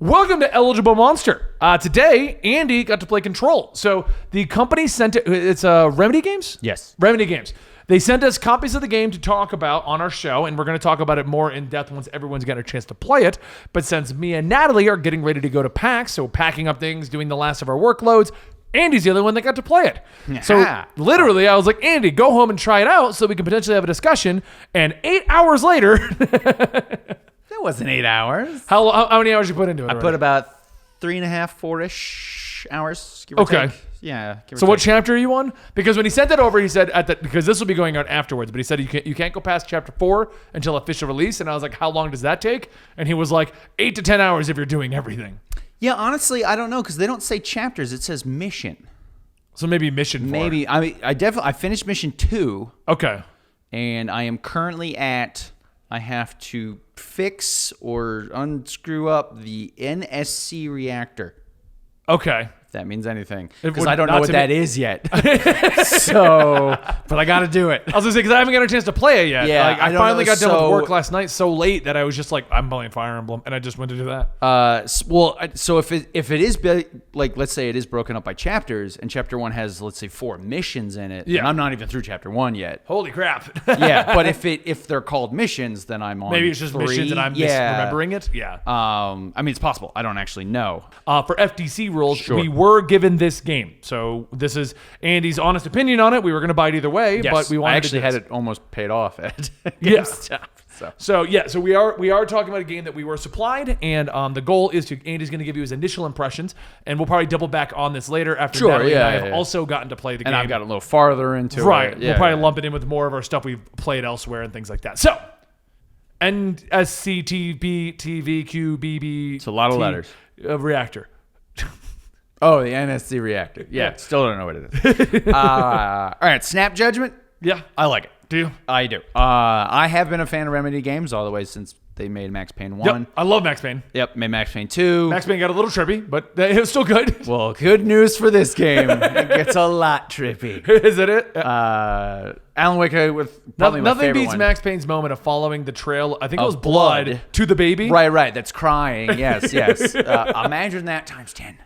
Welcome to Eligible Monster. Today, Andy got to play Control. So the company sent it. It's Remedy Games? Yes. Remedy Games. They sent us copies of the game to talk about on our show, and we're going to talk about it more in depth once everyone's got a chance to play it. But since me and Natalie are getting ready to go to PAX, so packing up things, doing the last of our workloads, Andy's the only one that got to play it. So literally, I was like, Andy, go home and try it out so we can potentially have a discussion. And 8 hours later... That wasn't 8 hours. How many hours you put into it? I put about 3.5, 4-ish hours. Give or Okay. take. Yeah. So what chapter are you on? Because when he sent that over, he said because this will be going out afterwards, but he said you can't go past chapter 4 until official release. And I was like, how long does that take? And he was like, 8 to 10 hours if you're doing everything. Yeah, honestly, I don't know because they don't say chapters. It says mission. So maybe mission 4. Maybe. I mean, I finished mission 2. Okay. And I am currently at. I have to fix or unscrew up the NSC reactor. Okay. If that means anything. It Because would I don't know not what to that me. is yet. So, but I got to do it. I was gonna say because I haven't got a chance to play it yet. Yeah, Like, I I don't finally know. got done with So- work last night so late that I was just like, I'm playing Fire Emblem, and I just went to do that. So if it is like, let's say it is broken up by chapters, and chapter 1 has, let's say, 4 missions in it. Yeah. And I'm not even through chapter 1 yet. Holy crap. Yeah, but if they're called missions, then I'm on. Maybe it's just 3. missions and I'm misremembering it. Yeah. I mean, it's possible. I don't actually know. For FTC rules, Sure. we were given this game. So this is Andy's honest opinion on it. We were going to buy it either way, but we wanted I actually to had it almost paid off at Yeah. GameStop. So we are talking about a game that we were supplied, and the goal is Andy's going to give you his initial impressions, and we'll probably double back on this later after Sure, Natalie and I yeah, have yeah. also gotten to play the game. And I've got a little farther into it. Right. Yeah, We'll probably yeah. lump it in with more of our stuff we've played elsewhere and things like that. So, NSCTBTVQBB. It's a lot of letters. Reactor. Oh, the NSC reactor. Yeah, still don't know what it is. All right, Snap Judgment. Yeah. I like it. Do you? I do. I have been a fan of Remedy games all the way since they made Max Payne 1. Yep. I love Max Payne. Yep, made Max Payne 2. Max Payne got a little trippy, but it was still good. Well, good news for this game. It gets a lot trippy. Is it? Alan Wake with probably my Nothing favorite beats one. Max Payne's moment of following the trail. I think it Of was blood to the baby. Right. That's crying. Yes. Imagine that times 10.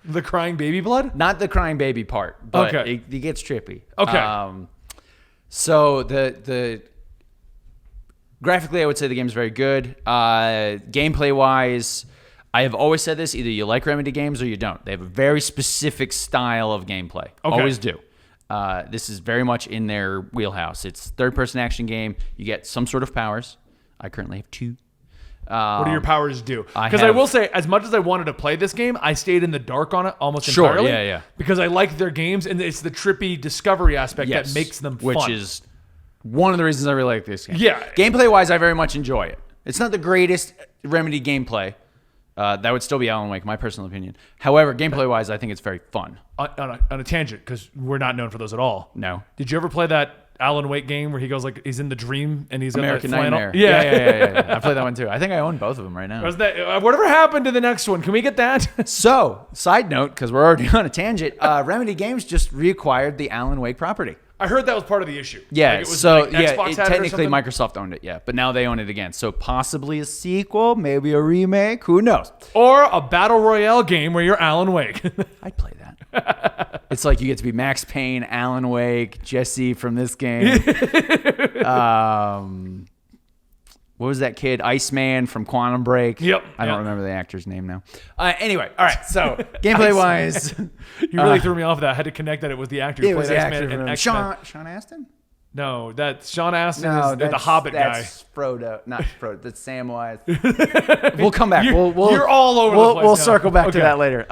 The crying baby blood. Not the crying baby part, but Okay. it gets trippy. Okay. So the graphically, I would say the game's very good. Gameplay wise, I have always said this: either you like Remedy games or you don't. They have a very specific style of gameplay. Okay. Always do. This is very much in their wheelhouse. It's third-person action game. You get some sort of powers. I currently have 2. What do your powers do? I Because I have- will say, as much as I wanted to play this game, I stayed in the dark on it almost Sure, entirely. yeah. Because I like their games, and it's the trippy discovery aspect Yes, that makes them which fun. is one of the reasons I really like this game. Yeah. Gameplay-wise, I very much enjoy it. It's not the greatest Remedy gameplay. That would still be Alan Wake, my personal opinion. However, gameplay-wise, I think it's very fun. on a tangent, because we're not known for those at all. No. Did you ever play that Alan Wake game where he goes like he's in the dream and he's American got that flannel? Nightmare. Yeah. I played that one too. I think I own both of them right now. Was that, whatever happened to the next one? Can we get that? So, side note, because we're already on a tangent, Remedy Games just reacquired the Alan Wake property. I heard that was part of the issue. Yeah, Like, it was so like Xbox had it or technically something? Microsoft owned it, yeah, but now they own it again. So possibly a sequel, maybe a remake, who knows? Or a battle royale game where you're Alan Wake. I'd play that. It's like you get to be Max Payne, Alan Wake, Jesse from this game. What was that kid? Iceman from Quantum Break. Yep. I don't remember the actor's name now. Anyway, all right. So gameplay wise, You really threw me off with that. I had to connect that it was the actor who it was played the X-Men actor and from X-Men. Sean Astin. No, that's Sean Astin No, is the Hobbit guy. that's Frodo, not Frodo. That's Samwise. We'll come back. You're all over the place We'll now. circle back to Okay. that later.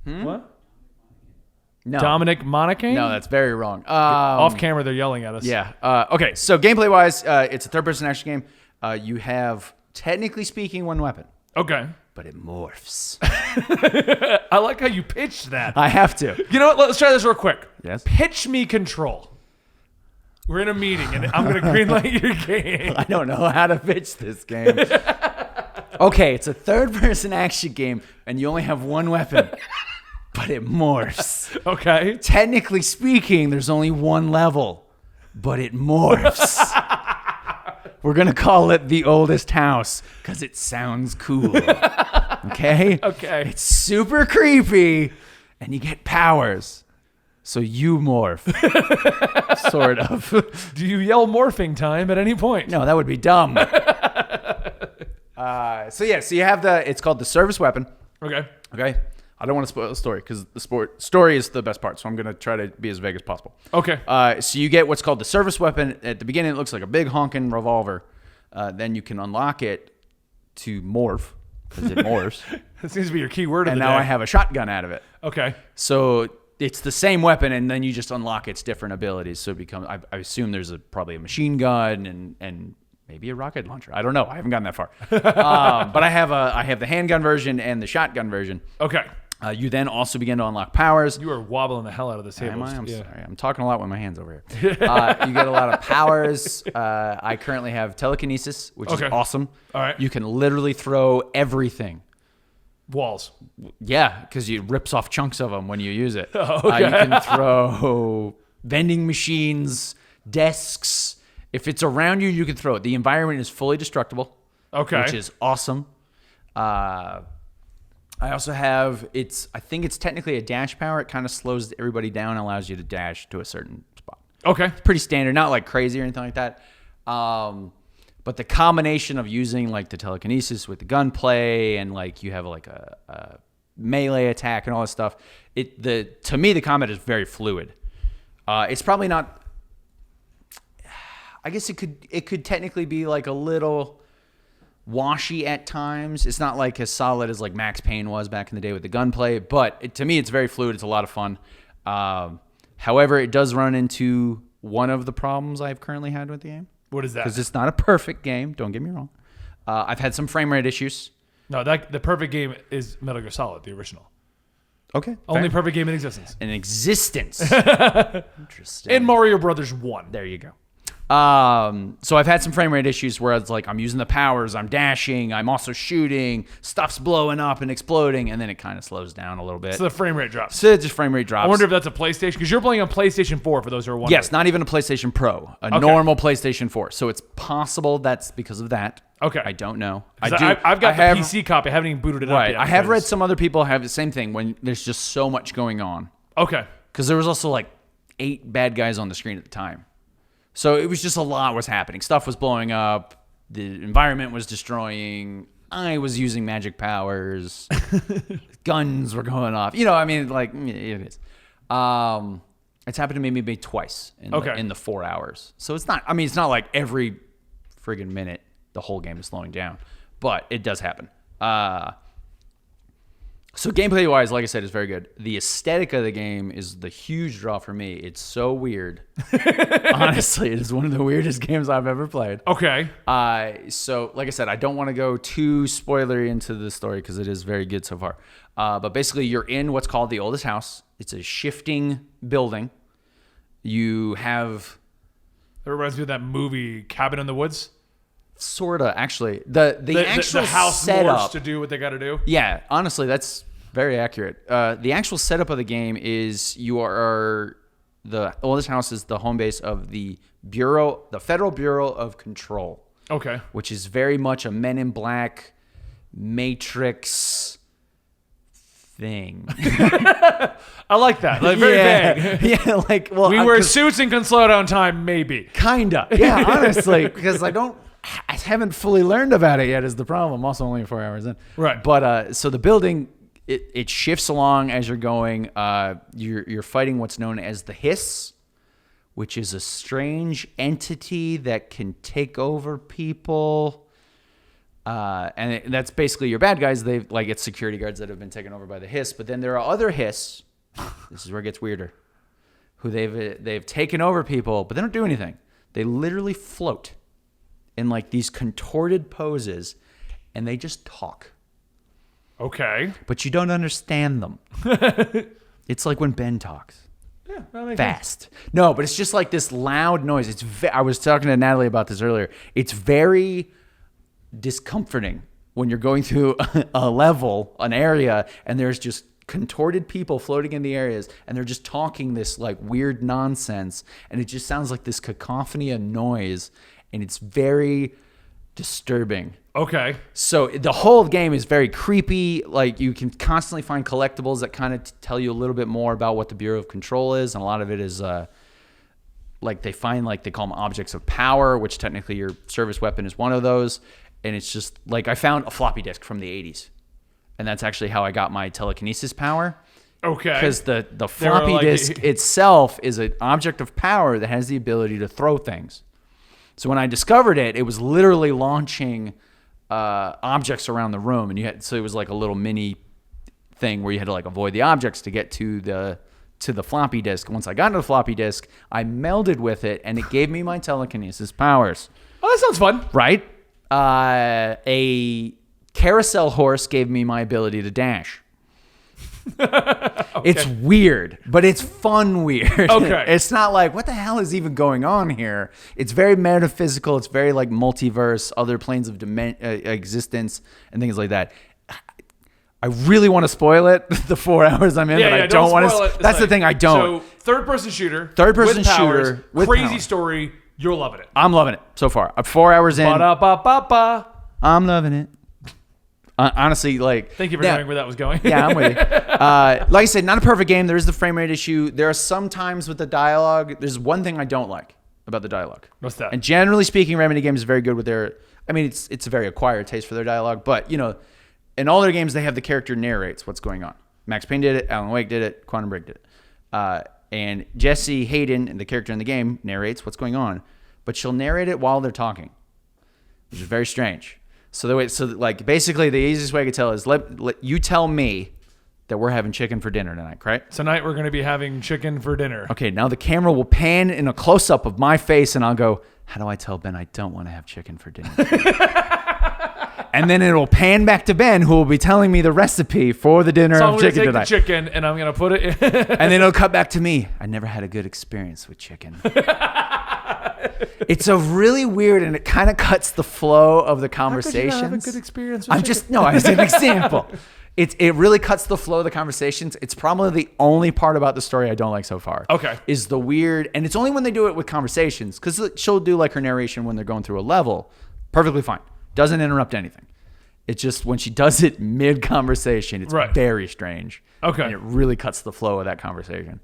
What? No, Dominic Monaghan? no, that's very wrong. Off camera, they're yelling at us. Yeah. Okay. So gameplay wise, it's a third-person action game. You have, technically speaking, one weapon, Okay. but it morphs. I like how you pitched that. I have to. You know what? Let's try this real quick. Yes. Pitch me Control. We're in a meeting, and I'm going to greenlight your game. I don't know how to pitch this game. Okay, it's a third-person action game, and you only have one weapon, but it morphs. Okay. Technically speaking, there's only one level, but it morphs. We're going to call it the oldest house because it sounds cool. Okay? Okay. It's super creepy, and you get powers. So you morph. Sort of. Do you yell morphing time at any point? No, that would be dumb. So you have it's called the service weapon. Okay. Okay? I don't want to spoil the story because the story is the best part, so I'm going to try to be as vague as possible. Okay. So you get what's called the service weapon. At the beginning, it looks like a big honking revolver. Then you can unlock it to morph because it morphs. That seems to be your key word of And the now day. I have a shotgun out of it. Okay. So it's the same weapon, and then you just unlock its different abilities. So it becomes, I assume there's probably a machine gun and maybe a rocket launcher. I don't know. I haven't gotten that far. But I have the handgun version and the shotgun version. Okay. You then also begin to unlock powers. You are wobbling the hell out of this table. I'm Yeah. sorry. I'm talking a lot with my hands over here. You get a lot of powers. I currently have telekinesis, which is Okay. awesome. All right. You can literally throw everything. Walls. Yeah, because it rips off chunks of them when you use it. Okay. You can throw vending machines, desks. If it's around you, you can throw it. The environment is fully destructible. Okay. Which is awesome. I also have I think it's technically a dash power. It kind of slows everybody down and allows you to dash to a certain spot. Okay. Pretty standard, not like crazy or anything like that. But the combination of using like the telekinesis with the gunplay and like you have like a melee attack and all this stuff, to me the combat is very fluid. It's probably not. I guess it could technically be like a little washy at times. It's not like as solid as like Max Payne was back in the day with the gunplay, but to me it's very fluid. It's a lot of fun. However, it does run into one of the problems I've currently had with the game. What is that? Because it's not a perfect game. Don't get me wrong. I've had some frame rate issues. No, the perfect game is Metal Gear Solid, the original. Okay. Only perfect game in existence. In existence. Interesting. And Mario Brothers 1. There you go. So I've had some frame rate issues where it's like I'm using the powers, I'm dashing, I'm also shooting, stuff's blowing up and exploding, and then it kind of slows down a little bit. So the frame rate drops. So just frame rate drops. I wonder if that's a PlayStation, because you're playing on PlayStation 4 for those who are wondering. Yes, not even a PlayStation Pro, normal PlayStation 4. So it's possible that's because of that. Okay. I don't know. I've got the PC copy. I haven't even booted it up yet. I have read some other people have the same thing when there's just so much going on. Okay. Because there was also like 8 bad guys on the screen at the time. So it was just a lot was happening. Stuff was blowing up. The environment was destroying. I was using magic powers. Guns were going off. You know, I mean, like, it is. It's happened to me maybe twice in the 4 hours. So it's not like every friggin' minute the whole game is slowing down. But it does happen. So gameplay-wise, like I said, is very good. The aesthetic of the game is the huge draw for me. It's so weird. Honestly, it is one of the weirdest games I've ever played. Okay. So, like I said, I don't want to go too spoilery into the story because it is very good so far. But basically, you're in what's called the oldest house. It's a shifting building. You have... That reminds me of that movie, Cabin in the Woods. Sorta, actually. The actual the house setup... morphs to do what they got to do. Yeah, honestly, that's very accurate. The actual setup of the game is the oldest house is the home base of the Federal Bureau of Control. Okay. Which is very much a Men in Black, Matrix thing. I like that. Like, very vague. Yeah, like, well, We wear suits and can slow down time, maybe. Kinda. Yeah, honestly, because I haven't fully learned about it yet is the problem. I'm also only 4 hours in. Right. But so the building, it shifts along as you're going. You're fighting what's known as the Hiss, which is a strange entity that can take over people. And that's basically your bad guys. It's security guards that have been taken over by the Hiss. But then there are other Hiss. This is where it gets weirder. Who they've taken over people, but they don't do anything. They literally float in like these contorted poses, and they just talk. Okay. But you don't understand them. It's like when Ben talks. Yeah, that makes sense. Fast. No, but it's just like this loud noise. I was talking to Natalie about this earlier. It's very discomforting when you're going through a level, an area, and there's just contorted people floating in the areas, and they're just talking this like weird nonsense, and it just sounds like this cacophony of noise. and it's very disturbing. Okay. So the whole game is very creepy. Like, you can constantly find collectibles that kind of tell you a little bit more about what the Bureau of Control is, and a lot of it is like they find, like, they call them objects of power, which technically your service weapon is one of those. And it's just like, I found a floppy disk from the 80s, and that's actually how I got my telekinesis power. Okay. Because the floppy disk itself is an object of power that has the ability to throw things. So when I discovered it, it was literally launching objects around the room, and so it was like a little mini thing where you had to, like, avoid the objects to get to the floppy disk. Once I got into the floppy disk, I melded with it, and it gave me my telekinesis powers. Oh, that sounds fun. Right? A carousel horse gave me my ability to dash. Okay. It's weird, but it's fun weird. Okay. It's not like, what the hell is even going on here? It's very metaphysical. It's very, like, multiverse, other planes of existence, and things like that. I really want to spoil it, the 4 hours I'm in, but I don't want to. That's the thing, I don't. So, third-person shooter. Third-person with powers, shooter with crazy powers. story. You're loving it. I'm loving it so far. I'm 4 hours in. Ba-da-ba-ba-ba. I'm loving it. Honestly, like... Thank you for knowing where that was going. Yeah, I'm with you. Like I said, not a perfect game. There is the frame rate issue. There are some times with the dialogue. There's one thing I don't like about the dialogue. What's that? And generally speaking, Remedy Games is very good with their... I mean, it's a very acquired taste for their dialogue. But, you know, in all their games, they have the character narrates what's going on. Max Payne did it. Alan Wake did it. Quantum Break did it. And Jesse Hayden, the character in the game, narrates what's going on. But she'll narrate it while they're talking, which is very strange. So like, basically the easiest way I could tell is let you tell me that we're having chicken for dinner tonight, right? Tonight we're going to be having chicken for dinner. Okay, now the camera will pan in a close-up of my face, and I'll go, how do I tell Ben I don't want to have chicken for dinner? And then it'll pan back to Ben, who will be telling me the recipe for the dinner So of chicken tonight. I'm going to take the chicken, and I'm going to put it in. And then it'll cut back to me. I never had a good experience with chicken. It's a really weird, and it kind of cuts the flow of the conversations. How could you not have a good experience with chicken? As an example. It really cuts the flow of the conversations. It's probably the only part about the story I don't like so far. Okay. Is the weird, and it's only when they do it with conversations, because she'll do, like, her narration when they're going through a level. Perfectly fine. Doesn't interrupt anything. It's just when she does it mid-conversation, it's very strange. Okay. And it really cuts the flow of that conversation.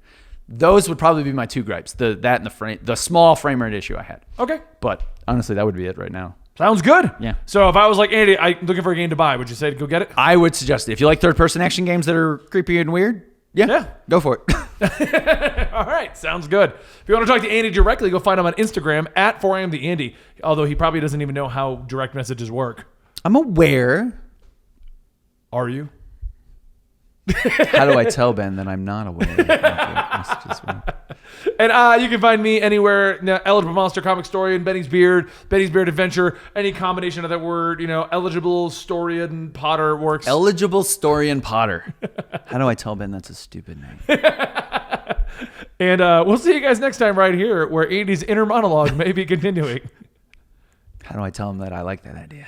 Those would probably be my two gripes. That and the small frame rate issue I had. Okay. But honestly, that would be it right now. Sounds good. Yeah. So if I was like, Andy, I'm looking for a game to buy, would you say to go get it? I would suggest it. If you like third-person action games that are creepy and weird, yeah. Go for it. All right. Sounds good. If you want to talk to Andy directly, go find him on Instagram at 4amtheandy, although he probably doesn't even know how direct messages work. I'm aware. Are you? How do I tell Ben that I'm not aware? And you can find me anywhere. Eligible Monster, Comic Story, and Benny's Beard Adventure, any combination of that word. Eligible Story and Potter works. Eligible Story and Potter. How do I tell Ben that's a stupid name? And we'll see you guys next time right here, where Andy's inner monologue may be continuing. How do I tell him that I like that idea?